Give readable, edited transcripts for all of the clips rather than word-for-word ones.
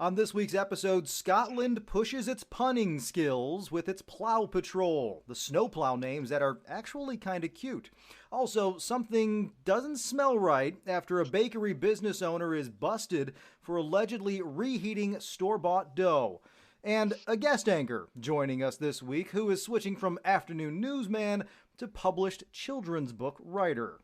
On this week's episode, Scotland pushes its punning skills with its plow patrol, the snowplow names that are actually kind of cute. Also, something doesn't smell right after a bakery business owner is busted for allegedly reheating store-bought dough. And a guest anchor joining us this week who is switching from afternoon newsman to published children's book writer.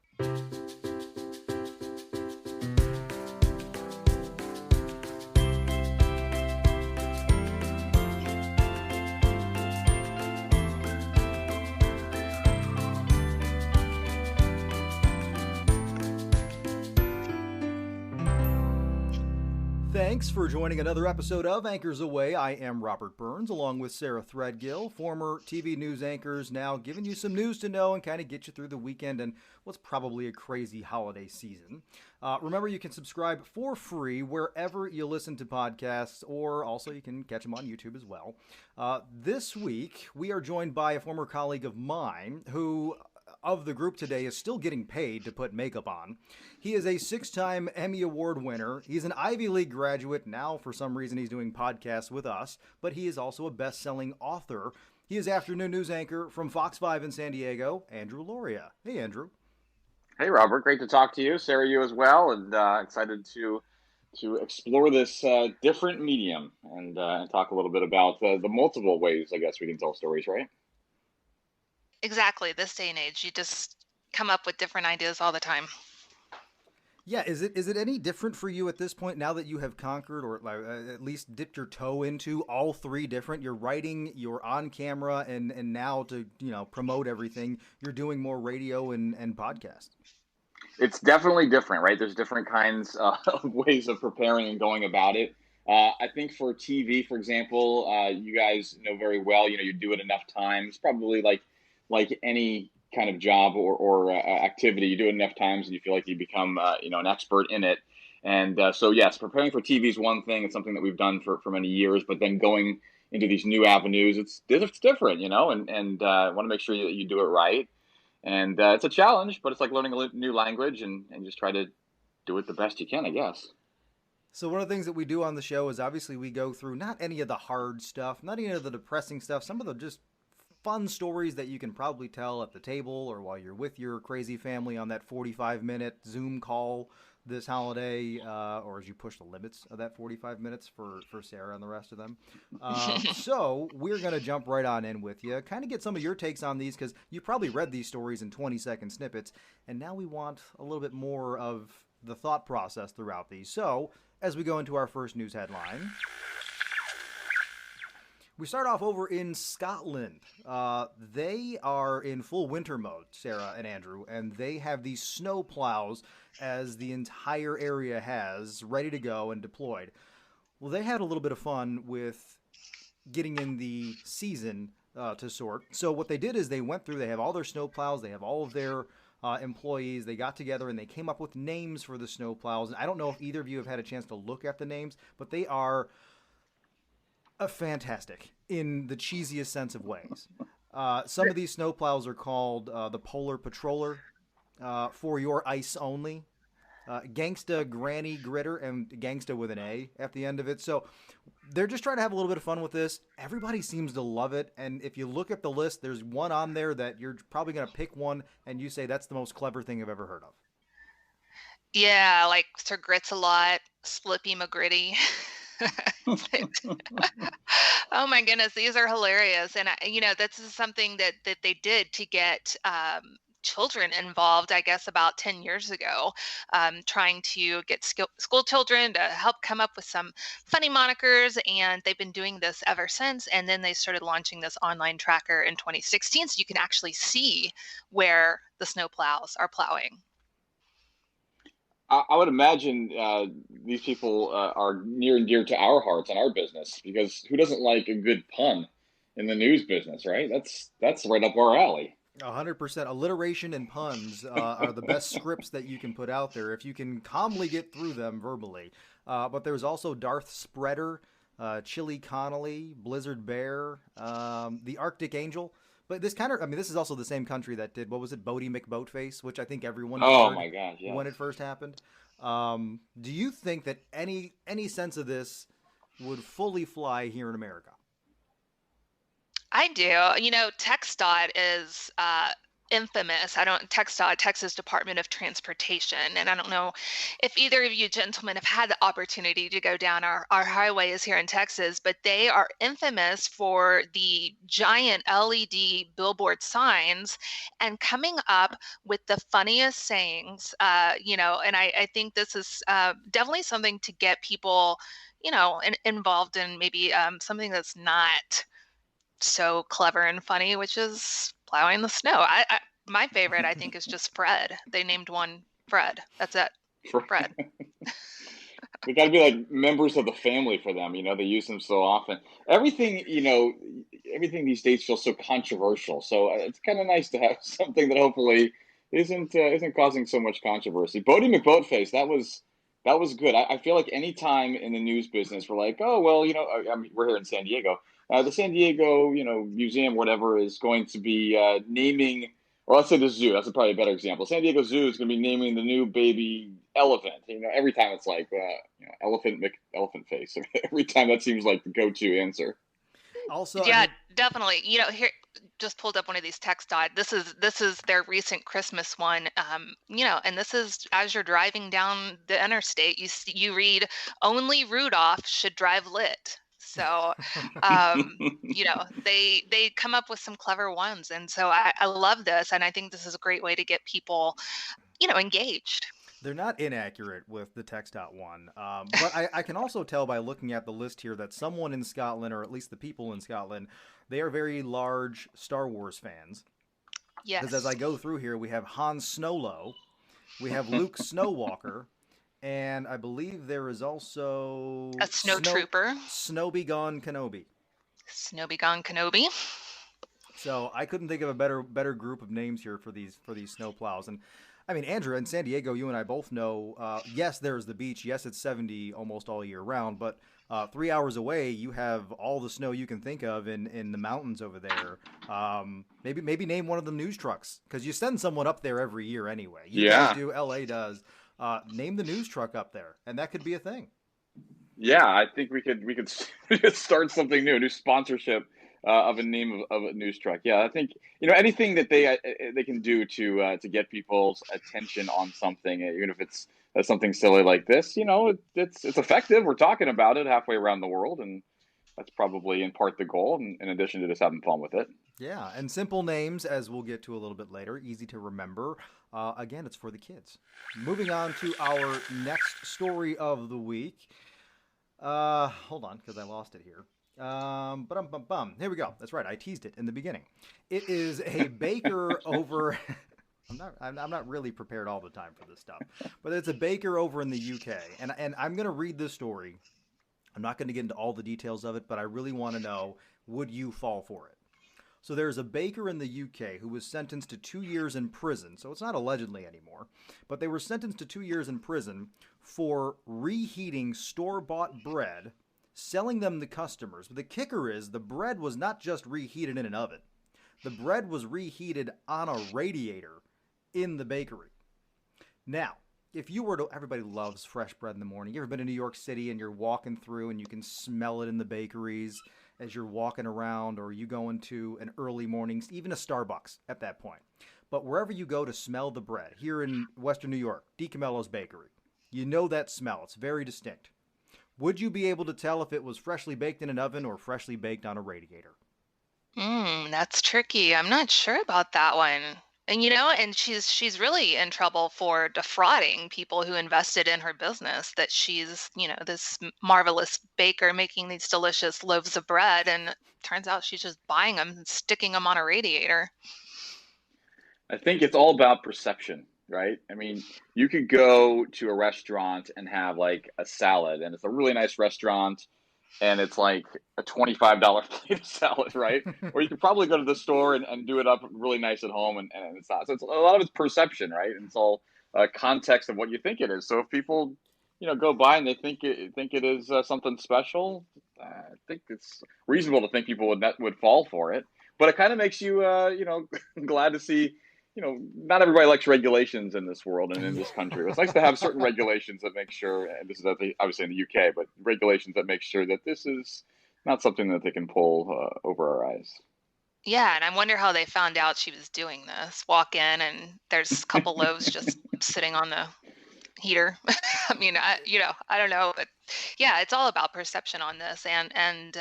Thanks for joining another episode of Anchors Away. I am Robert Burns, along with Sarah Threadgill, former TV news anchors, now giving you some news to know and kind of get you through the weekend and what's probably a crazy holiday season. Remember, you can subscribe for free wherever you listen to podcasts, or also you can catch them on YouTube as well. This week, we are joined by a former colleague of mine who of the group today is still getting paid to put makeup on. He is a 6-time Emmy Award winner. He's an Ivy League graduate. Now, for some reason, he's doing podcasts with us, but he is also a best-selling author. He is afternoon news anchor from Fox 5 in San Diego, Andrew Luria. Hey, Andrew. Hey, Robert. Great to talk to you. Sarah, you as well, and excited to explore this different medium and talk a little bit about the multiple ways, I guess, we can tell stories, right? Exactly. This day and age, you just come up with different ideas all the time. Yeah, is it any different for you at this point now that you have conquered or at least dipped your toe into all three different? You're writing, you're on camera, and now to promote everything, you're doing more radio and podcast. It's definitely different, right? There's different kinds of ways of preparing and going about it. I think for TV, for example, you guys know very well. You do it enough times, probably like any kind of job or activity, you do it enough times and you feel like you become, an expert in it. And so, yes, preparing for TV is one thing. It's something that we've done for many years, but then going into these new avenues, it's different, and want to make sure that you do it right. And it's a challenge, but it's like learning a new language and just try to do it the best you can, I guess. So one of the things that we do on the show is obviously we go through not any of the hard stuff, not any of the depressing stuff, some of the just fun stories that you can probably tell at the table or while you're with your crazy family on that 45-minute Zoom call this holiday, or as you push the limits of that 45 minutes for Sarah and the rest of them. So we're going to jump right on in with you, kind of get some of your takes on these, because you probably read these stories in 20-second snippets, and now we want a little bit more of the thought process throughout these. So as we go into our first news headline, we start off over in Scotland. They are in full winter mode, Sarah and Andrew, and they have these snow plows, as the entire area has, ready to go and deployed. Well, they had a little bit of fun with getting in the season to sort. So what they did is they went through, they have all their snow plows, they have all of their employees, they got together and they came up with names for the snow plows. And I don't know if either of you have had a chance to look at the names, but they are fantastic in the cheesiest sense of ways. Some of these snowplows are called the Polar Patroller, For Your Ice Only, Gangsta Granny Gritter, and Gangsta with an A at the end of it. So they're just trying to have a little bit of fun with this. Everybody seems to love it. And if you look at the list, there's one on there that you're probably going to pick one and you say that's the most clever thing I've ever heard of. Yeah, like Sir Grits a lot, Slippy Mcgritty. Oh my goodness, these are hilarious. And this is something that they did to get children involved, I guess about 10 years ago, trying to get school children to help come up with some funny monikers, and they've been doing this ever since. And then they started launching this online tracker in 2016, so you can actually see where the snow plows are plowing. I would imagine these people are near and dear to our hearts and our business, because who doesn't like a good pun in the news business, right? That's right up our alley. 100%. Alliteration and puns are the best scripts that you can put out there if you can calmly get through them verbally. But there's also Darth Spreader, Chili Connolly, Blizzard Bear, the Arctic Angel. But this this is also the same country that did, what was it, Bodie McBoatface, which I think everyone heard my gosh, yes. when it first happened. Do you think that any sense of this would fully fly here in America? I do. TxDOT is infamous. TxDOT, Texas Department of Transportation, and I don't know if either of you gentlemen have had the opportunity to go down our highways here in Texas, but they are infamous for the giant LED billboard signs and coming up with the funniest sayings, and I think this is definitely something to get people, involved in maybe something that's not so clever and funny, which is plowing the snow. My favorite, I think, is just Fred. They named one Fred. That's it. Fred. They got to be like members of the family for them. They use them so often. Everything, everything these days feels so controversial. So it's kind of nice to have something that hopefully isn't causing so much controversy. Bodie McBoatface, that was good. I feel like any time in the news business, we're like, oh well, we're here in San Diego. The San Diego, museum, whatever, is going to be naming, or let's say the zoo. That's probably a better example. San Diego Zoo is going to be naming the new baby elephant. Every time it's like elephant face. Every time that seems like the go-to answer. Also, yeah, definitely. Here, just pulled up one of these TxDOT. This is their recent Christmas one. And this is as you're driving down the interstate, you read, "Only Rudolph should drive lit." So, they come up with some clever ones, and so I love this, and I think this is a great way to get people, engaged. They're not inaccurate with the TxDOT one, but I can also tell by looking at the list here that someone in Scotland, or at least the people in Scotland, they are very large Star Wars fans. Yes. Because as I go through here, we have Han Snowlow, we have Luke Snowwalker, and I believe there is also a snowtrooper, Snow-Be-Gone Kenobi. Snow-Be-Gone Kenobi. So I couldn't think of a better group of names here for these snowplows. And I mean, Andrew, in San Diego, you and I both know, yes, there's the beach. Yes, it's 70 almost all year round. But 3 hours away, you have all the snow you can think of in the mountains over there. Maybe name one of the news trucks, because you send someone up there every year anyway. You guys do, LA does. Name the news truck up there, and that could be a thing. Yeah, I think we could start something new, a new sponsorship of a name of a news truck. Yeah, I think anything that they can do to get people's attention on something, even if it's something silly like this. It's effective. We're talking about it halfway around the world, and that's probably in part the goal. In addition to just having fun with it. Yeah, and simple names, as we'll get to a little bit later, easy to remember. Again, it's for the kids. Moving on to our next story of the week. Hold on, because I lost it here. Here we go. That's right. I teased it in the beginning. It is a baker over. I'm not really prepared all the time for this stuff, but it's a baker over in the UK, and I'm going to read this story. I'm not going to get into all the details of it, but I really want to know: would you fall for it? So there's a baker in the UK who was sentenced to 2 years in prison. So it's not allegedly anymore, but they were sentenced to 2 years in prison for reheating store-bought bread, selling them to customers. But the kicker is the bread was not just reheated in an oven. The bread was reheated on a radiator in the bakery. Now, if you were to, everybody loves fresh bread in the morning. You ever been to New York City and you're walking through and you can smell it in the bakeries as you're walking around, or you go into an early morning, even a Starbucks at that point. But wherever you go to smell the bread, here in Western New York, DiCamello's Bakery, you know that smell. It's very distinct. Would you be able to tell if it was freshly baked in an oven or freshly baked on a radiator? That's tricky. I'm not sure about that one. And she's really in trouble for defrauding people who invested in her business, that she's, this marvelous baker making these delicious loaves of bread, and turns out she's just buying them and sticking them on a radiator. I think it's all about perception, right? I mean, you could go to a restaurant and have like a salad, and it's a really nice restaurant, and it's like a $25 plate of salad, right? Or you could probably go to the store and do it up really nice at home, and it's not. So it's a lot of it's perception, right? And it's all context of what you think it is. So if people, go by and they think it is something special, I think it's reasonable to think people would fall for it. But it kind of makes you, glad to see, not everybody likes regulations in this world and in this country. It's nice to have certain regulations that make sure, and this is obviously in the UK, but regulations that make sure that this is not something that they can pull over our eyes. Yeah, and I wonder how they found out she was doing this. Walk in and there's a couple loaves just sitting on the heater. I mean, I don't know, but yeah, it's all about perception on this, and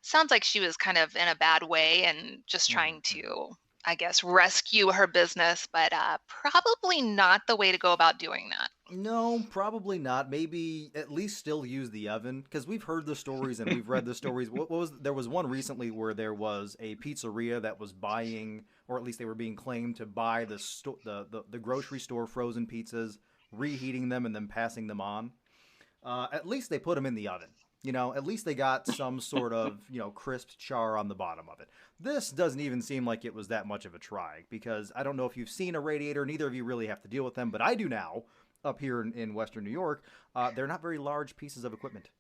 sounds like she was kind of in a bad way and just trying to, I guess, rescue her business, but probably not the way to go about doing that. No, probably not. Maybe at least still use the oven, because we've heard the stories and we've read the stories. There was one recently where there was a pizzeria that was buying, or at least they were being claimed to buy the grocery store frozen pizzas, reheating them and then passing them on. At least they put them in the oven. At least they got some sort of, crisp char on the bottom of it. This doesn't even seem like it was that much of a try, because I don't know if you've seen a radiator. Neither of you really have to deal with them, but I do now. Up here in Western New York, they're not very large pieces of equipment.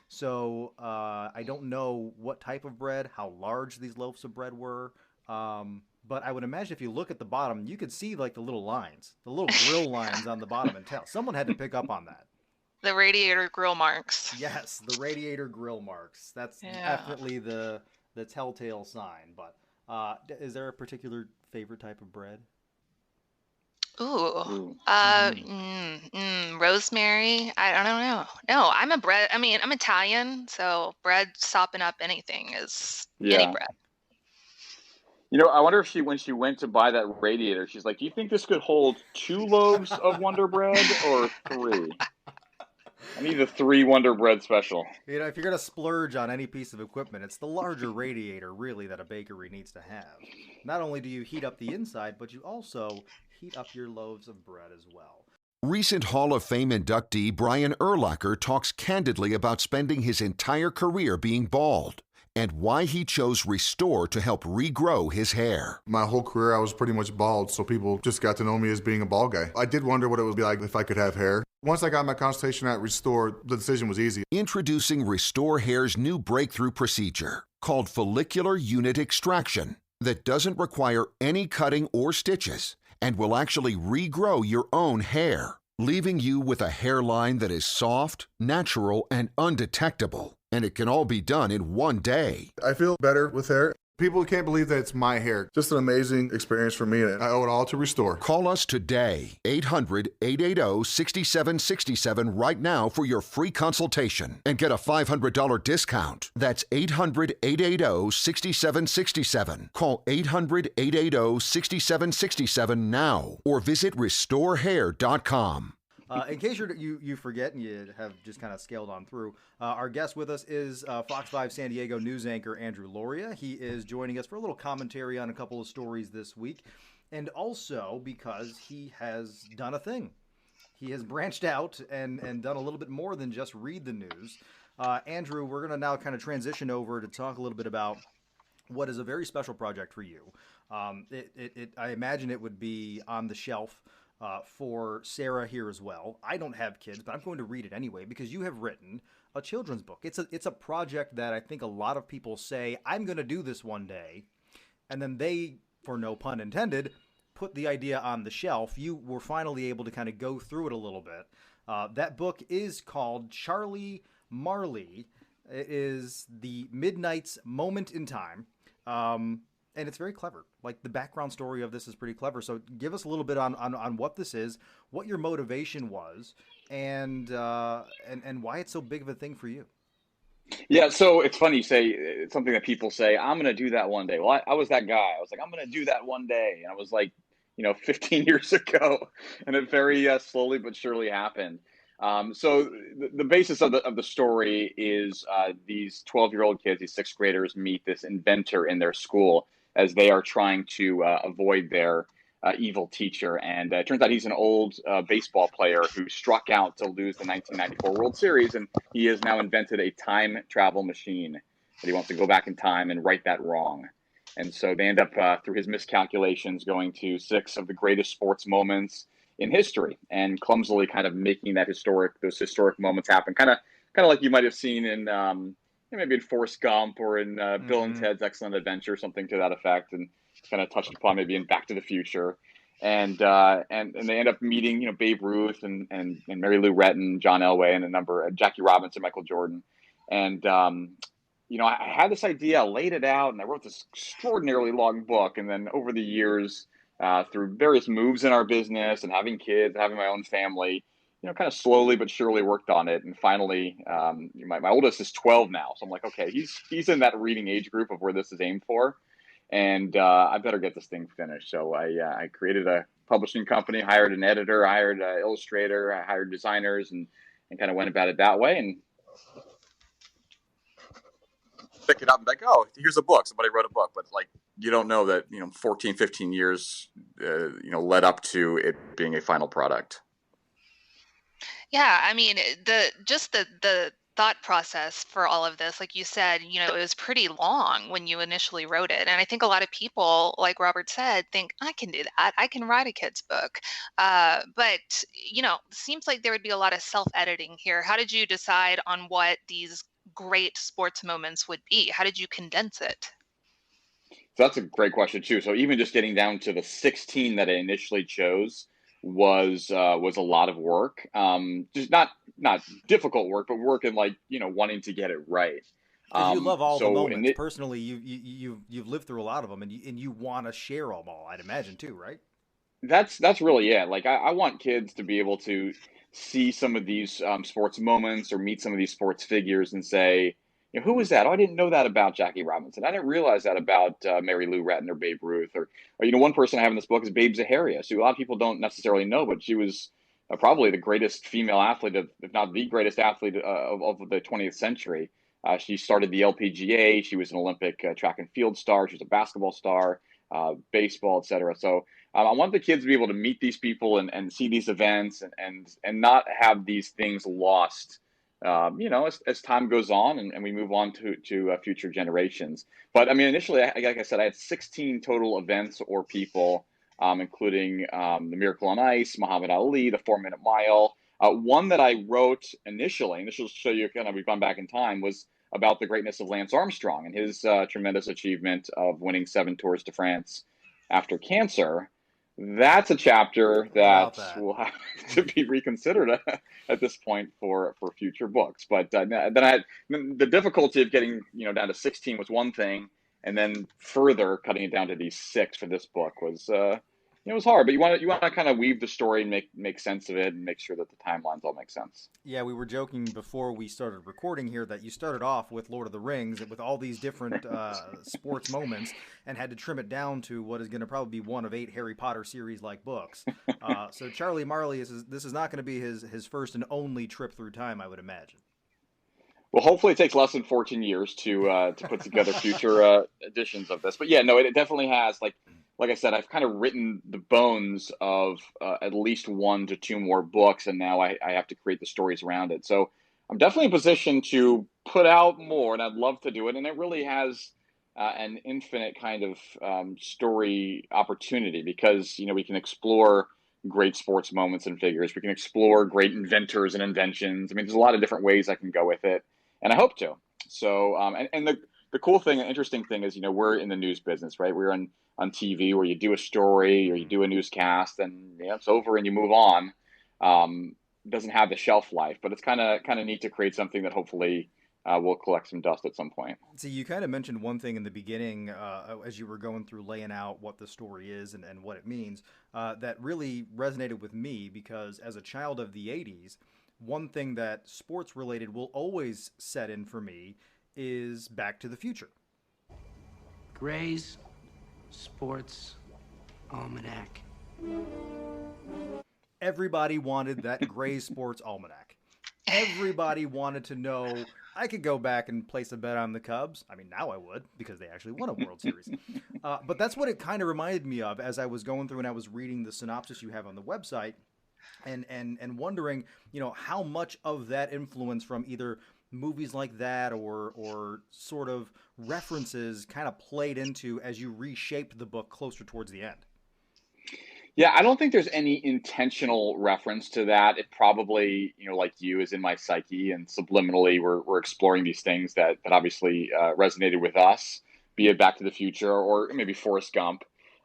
So I don't know what type of bread, how large these loaves of bread were. But I would imagine if you look at the bottom, you could see like the little lines, the little grill lines on the bottom, and tell. Someone had to pick up on that. The radiator grill marks. Yes, the radiator grill marks. That's definitely the telltale sign. But is there a particular favorite type of bread? Rosemary. I don't know. No, I'm Italian, so bread sopping up anything is any bread. I wonder if when she went to buy that radiator, she's like, do you think this could hold 2 loaves of Wonder Bread or 3? I need the 3 Wonder Bread special. If you're going to splurge on any piece of equipment, it's the larger radiator, really, that a bakery needs to have. Not only do you heat up the inside, but you also heat up your loaves of bread as well. Recent Hall of Fame inductee Brian Urlacher talks candidly about spending his entire career being bald and why he chose Restore to help regrow his hair. My whole career, I was pretty much bald, so people just got to know me as being a bald guy. I did wonder what it would be like if I could have hair. Once I got my consultation at Restore, the decision was easy. Introducing Restore Hair's new breakthrough procedure called follicular unit extraction that doesn't require any cutting or stitches and will actually regrow your own hair, leaving you with a hairline that is soft, natural, and undetectable. And it can all be done in one day. I feel better with hair. People can't believe that it's my hair. Just an amazing experience for me, and I owe it all to Restore. Call us today, 800-880-6767 right now for your free consultation and get a $500 discount. That's 800-880-6767. Call 800-880-6767 now or visit restorehair.com. In case you forget and you have just kind of scaled on through, our guest with us is Fox 5 San Diego news anchor Andrew Luria. He is joining us for a little commentary on a couple of stories this week, and also because he has done a thing. He has branched out and done a little bit more than just read the news. Andrew, we're going to now kind of transition over to talk a little bit about what is a very special project for you. I imagine it would be on the shelf for Sarah here as well. I don't have kids, but I'm going to read it anyway because you have written a children's book. It's a project that I think a lot of people say, I'm going to do this one day, and then they, for no pun intended, put the idea on the shelf. You were finally able to kind of go through it a little bit. That book is called Charlie Marley. It is the Midnight's Moment in Time. And it's very clever. Like, the background story of this is pretty clever. So give us a little bit on what this is, what your motivation was, and why it's so big of a thing for you. Yeah, so it's funny you say it's something that people say, I'm going to do that one day. Well, I was that guy. I was like, I'm going to do that one day. And I was like, 15 years ago. And it very slowly but surely happened. So the basis of the story is these 12-year-old kids, these 6th graders, meet this inventor in their school as they are trying to avoid their evil teacher. And it turns out he's an old baseball player who struck out to lose the 1994 World Series. And he has now invented a time travel machine that he wants to go back in time and right that wrong. And so they end up, through his miscalculations, going to 6 of the greatest sports moments in history and clumsily kind of making those historic moments happen. Kind of like you might have seen in maybe in Forrest Gump or in Bill and Ted's Excellent Adventure, something to that effect. And kind of touched upon maybe in Back to the Future. And they end up meeting, Babe Ruth and Mary Lou Retton, John Elway, and Jackie Robinson, Michael Jordan. And, I had this idea, I laid it out, and I wrote this extraordinarily long book. And then over the years, through various moves in our business and having kids, having my own family, kind of slowly but surely worked on it. And finally, my oldest is 12 now. So I'm like, okay, he's in that reading age group of where this is aimed for. And I better get this thing finished. So I created a publishing company, hired an editor, hired an illustrator, I hired designers, and kind of went about it that way. And pick it up and be like, oh, here's a book. Somebody wrote a book. But like, you don't know that, 14, 15 years, led up to it being a final product. Yeah, I mean, the thought process for all of this, like you said, it was pretty long when you initially wrote it. And I think a lot of people, like Robert said, think, I can do that. I can write a kid's book. But, seems like there would be a lot of self-editing here. How did you decide on what these great sports moments would be? How did you condense it? So that's a great question too. So even just getting down to the 16 that I initially chose was a lot of work. Just not difficult work, but work in wanting to get it right. Because you love all the moments. Personally, you've lived through a lot of them, and you want to share them all, I'd imagine too, right? That's really it. Like I want kids to be able to see some of these sports moments or meet some of these sports figures and say, who was that? Oh, I didn't know that about Jackie Robinson. I didn't realize that about Mary Lou Retton or Babe Ruth. Or one person I have in this book is Babe Zaharias, who a lot of people don't necessarily know, but she was probably the greatest female athlete, if not the greatest athlete of the 20th century. She started the LPGA. She was an Olympic track and field star. She was a basketball star, baseball, et cetera. So I want the kids to be able to meet these people and see these events and not have these things lost as time goes on and we move on to future generations. But I mean, initially, like I said, I had 16 total events or people, including the Miracle on Ice, Muhammad Ali, the 4-minute mile. One that I wrote initially, and this will show you kind of we've gone back in time, was about the greatness of Lance Armstrong and his tremendous achievement of winning 7 Tours de France after cancer. That's a chapter that will have to be reconsidered at this point for future books. But then the difficulty of getting down to 16 was one thing, and then further cutting it down to these 6 for this book was it was hard. But you want to kind of weave the story and make sense of it and make sure that the timelines all make sense. Yeah, we were joking before we started recording here that you started off with Lord of the Rings with all these different sports moments and had to trim it down to what is going to probably be one of 8 Harry Potter series-like books. So Charlie Marley, this is not going to be his first and only trip through time, I would imagine. Well, hopefully it takes less than 14 years to put together future editions of this. But yeah, no, it definitely has. Like I said, I've kind of written the bones of at least 1 to 2 more books, and now I have to create the stories around it. So I'm definitely in a position to put out more, and I'd love to do it. And it really has an infinite kind of story opportunity because, we can explore great sports moments and figures. We can explore great inventors and inventions. I mean, there's a lot of different ways I can go with it, and I hope to. So, and the cool thing and interesting thing is, we're in the news business, right? We're on TV where you do a story or you do a newscast and it's over and you move on. It doesn't have the shelf life, but it's kind of neat to create something that hopefully will collect some dust at some point. So you kind of mentioned one thing in the beginning as you were going through laying out what the story is and what it means that really resonated with me because as a child of the 80s, one thing that sports related will always set in for me is Back to the Future. Gray's Sports Almanac. Everybody wanted that Gray Sports Almanac. Everybody wanted to know. I could go back and place a bet on the Cubs. I mean, now I would because they actually won a World Series. But that's what it kind of reminded me of as I was going through and I was reading the synopsis you have on the website and wondering, how much of that influence from either movies like that or sort of references kind of played into as you reshaped the book closer towards the end. Yeah, I don't think there's any intentional reference to that. It probably, like you, is in my psyche, and subliminally we're exploring these things that obviously resonated with us. be it Back to the Future or maybe Forrest Gump.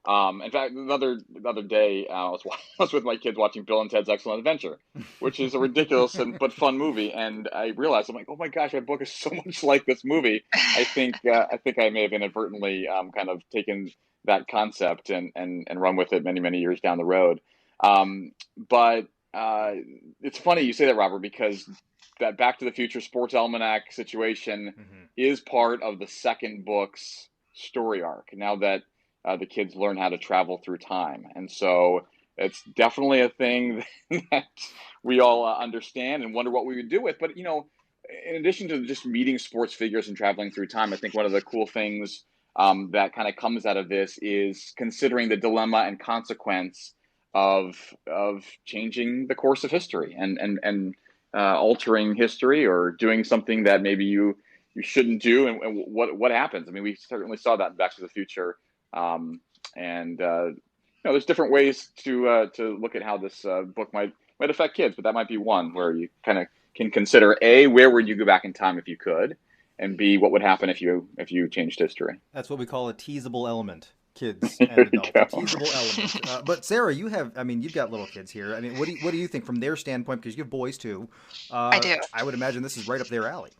In fact, the other day, I was with my kids watching Bill and Ted's Excellent Adventure, which is a ridiculous but fun movie. And I realized, I'm like, oh my gosh, my book is so much like this movie. I think I may have inadvertently kind of taken that concept and run with it many years down the road. But it's funny you say that, Robert, because that Back to the Future Sports Almanac situation is part of the second book's story arc. Now that the kids learn how to travel through time. And so it's definitely a thing that we all understand and wonder what we would do with. But, in addition to just meeting sports figures and traveling through time, I think one of the cool things that kind of comes out of this is considering the dilemma and consequence of changing the course of history and altering history or doing something that maybe you shouldn't do. And what happens? I mean, we certainly saw that in Back to the Future. There's different ways to look at how this book might affect kids, but that might be one where you kind of can consider A, where would you go back in time if you could, and B, what would happen if you changed history. That's what we call a teasable element, kids and adults. A teasable element. But Sarah, you've got little kids here. I mean, what do you think from their standpoint? Because you have boys too. I do. I would imagine this is right up their alley.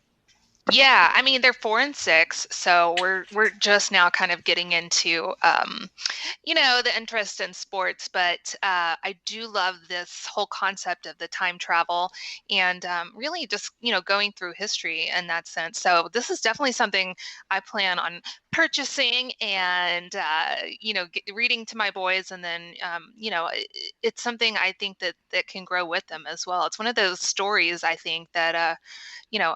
Yeah, I mean, they're 4 and 6, so we're just now kind of getting into, the interest in sports. But I do love this whole concept of the time travel and really just, going through history in that sense. So this is definitely something I plan on purchasing and, reading to my boys. And then, it's something I think that can grow with them as well. It's one of those stories, I think, that,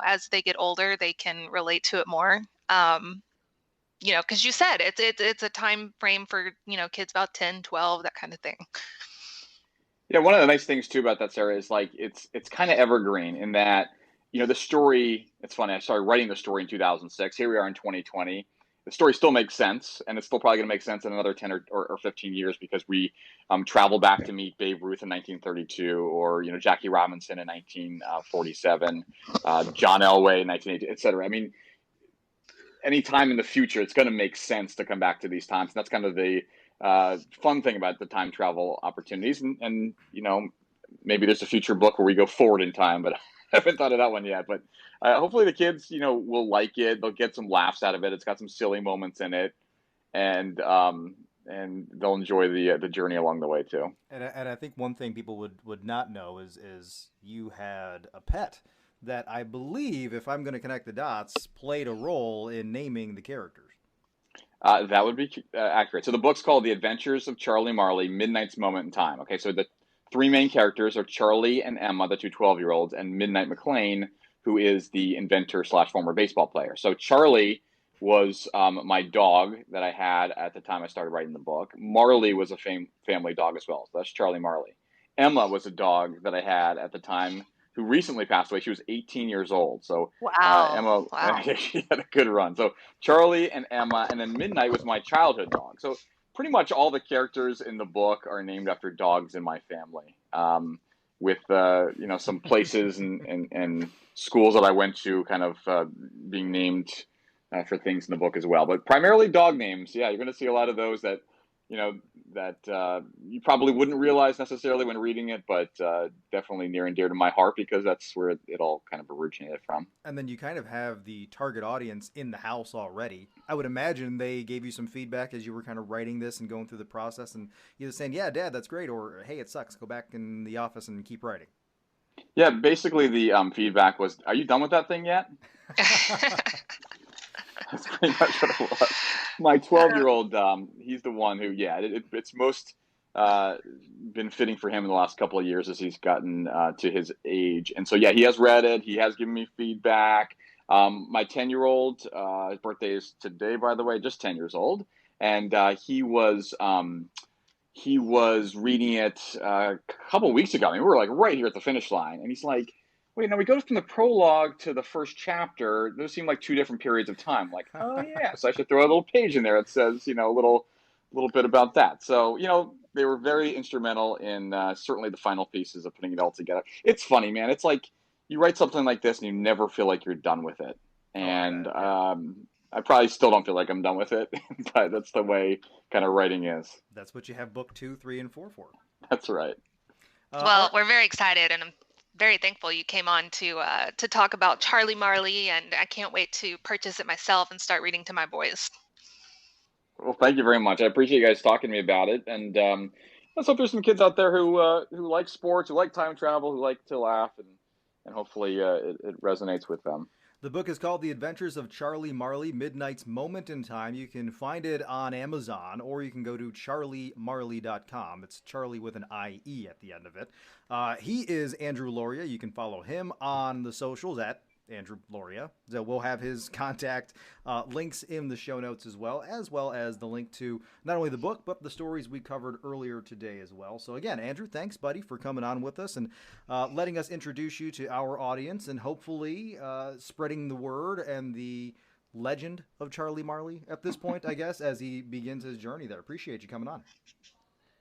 as they get older, they can relate to it more. Because you said it's a time frame for, kids about 10, 12, that kind of thing. Yeah, one of the nice things too about that, Sarah, is like it's kind of evergreen in that, the story, it's funny, I started writing the story in 2006. Here we are in 2020. The story still makes sense, and it's still probably going to make sense in another 10 or 15 years because we travel back to meet Babe Ruth in 1932 or, Jackie Robinson in 1947, John Elway in 1980, et cetera. I mean, any time in the future, it's going to make sense to come back to these times. And that's kind of the fun thing about the time travel opportunities. And maybe there's a future book where we go forward in time, but I haven't thought of that one yet. But hopefully the kids, will like it. They'll get some laughs out of it. It's got some silly moments in it, and they'll enjoy the journey along the way too. And I think one thing people would not know is you had a pet that I believe, if I'm going to connect the dots, played a role in naming the characters. That would be accurate. So the book's called The Adventures of Charlie Marley, Midnight's Moment in Time. Okay, so the 3 main characters are Charlie and Emma, the 2 12-year-olds, and Midnight McLean, who is the inventor / former baseball player. So Charlie was my dog that I had at the time I started writing the book. Marley was a family dog as well. So that's Charlie Marley. Emma was a dog that I had at the time who recently passed away. She was 18 years old. So Emma, she had a good run. So Charlie and Emma, and then Midnight was my childhood dog. So pretty much all the characters in the book are named after dogs in my family, with some places and schools that I went to kind of being named for things in the book as well. But primarily dog names. Yeah, you're going to see a lot of those that you probably wouldn't realize necessarily when reading it, but definitely near and dear to my heart because that's where it all kind of originated from. And then you kind of have the target audience in the house already. I would imagine they gave you some feedback as you were kind of writing this and going through the process and either saying, yeah, Dad, that's great, or hey, it sucks, go back in the office and keep writing. Yeah, basically the feedback was, are you done with that thing yet? That's pretty much what it was. My 12-year-old, he's the one who, it's most been fitting for him in the last couple of years as he's gotten to his age. And so, yeah, he has read it. He has given me feedback. My 10-year-old, his birthday is today, by the way, just 10 years old. And he was reading it a couple of weeks ago. I mean, we were like right here at the finish line. And he's like, wait, now we go from the prologue to the first chapter. Those seem like 2 different periods of time. I'm like, oh yeah, so I should throw a little page in there that says, a little bit about that. So, they were very instrumental in certainly the final pieces of putting it all together. It's funny, man. It's like you write something like this and you never feel like you're done with it. And I probably still don't feel like I'm done with it, but that's the way kind of writing is. That's what you have book 2, 3, and 4 for. That's right. Well, we're very excited, and I'm very thankful you came on to talk about Charlie Marley, and I can't wait to purchase it myself and start reading to my boys. Well, thank you very much. I appreciate you guys talking to me about it, and let's hope there's some kids out there who like sports, who like time travel, who like to laugh, and hopefully it resonates with them. The book is called The Adventures of Charlie Marley, Midnight's Moment in Time. You can find it on Amazon, or you can go to charliemarley.com. It's Charlie with an I-E at the end of it. He is Andrew Luria. You can follow him on the socials at Andrew Luria. So we'll have his contact links in the show notes as well as the link to not only the book, but the stories we covered earlier today as well. So again, Andrew, thanks, buddy, for coming on with us and letting us introduce you to our audience and hopefully spreading the word and the legend of Charlie Marley at this point, I guess, as he begins his journey there. Appreciate you coming on.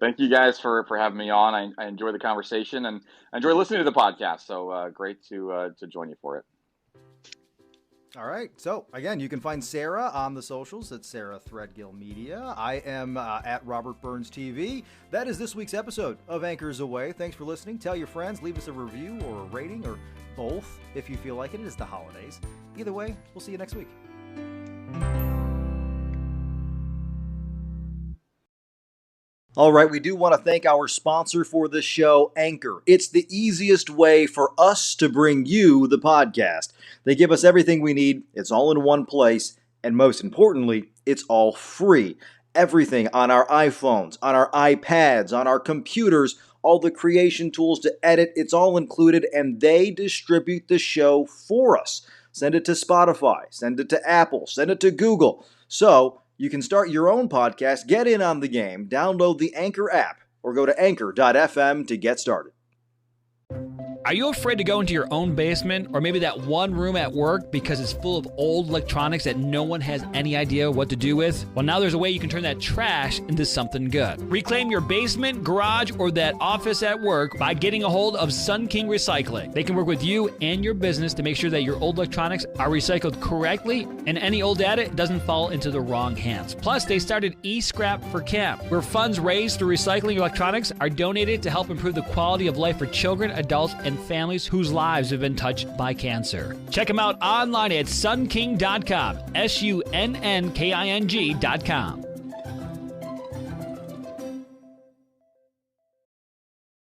Thank you guys for having me on. I enjoy the conversation and I enjoy listening to the podcast. So great to join you for it. All right. So, again, you can find Sarah on the socials at Sarah Threadgill Media. I am at Robert Burns TV. That is this week's episode of Anchors Away. Thanks for listening. Tell your friends. Leave us a review or a rating or both if you feel like it. It is the holidays. Either way, we'll see you next week. All right, we do want to thank our sponsor for this show, Anchor. It's the easiest way for us to bring you the podcast. They give us everything we need. It's all in one place. And most importantly, it's all free. Everything on our iPhones, on our iPads, on our computers, all the creation tools to edit, it's all included, and they distribute the show for us. Send it to Spotify, send it to Apple, send it to Google. So you can start your own podcast, get in on the game, download the Anchor app, or go to anchor.fm to get started. Are you afraid to go into your own basement or maybe that one room at work because it's full of old electronics that no one has any idea what to do with? Well, now there's a way you can turn that trash into something good. Reclaim your basement, garage, or that office at work by getting a hold of Sun King Recycling. They can work with you and your business to make sure that your old electronics are recycled correctly and any old data doesn't fall into the wrong hands. Plus, they started eScrap for Camp, where funds raised through recycling electronics are donated to help improve the quality of life for children, adults, and families whose lives have been touched by cancer. Check them out online at sunking.com, SUNNKING.com.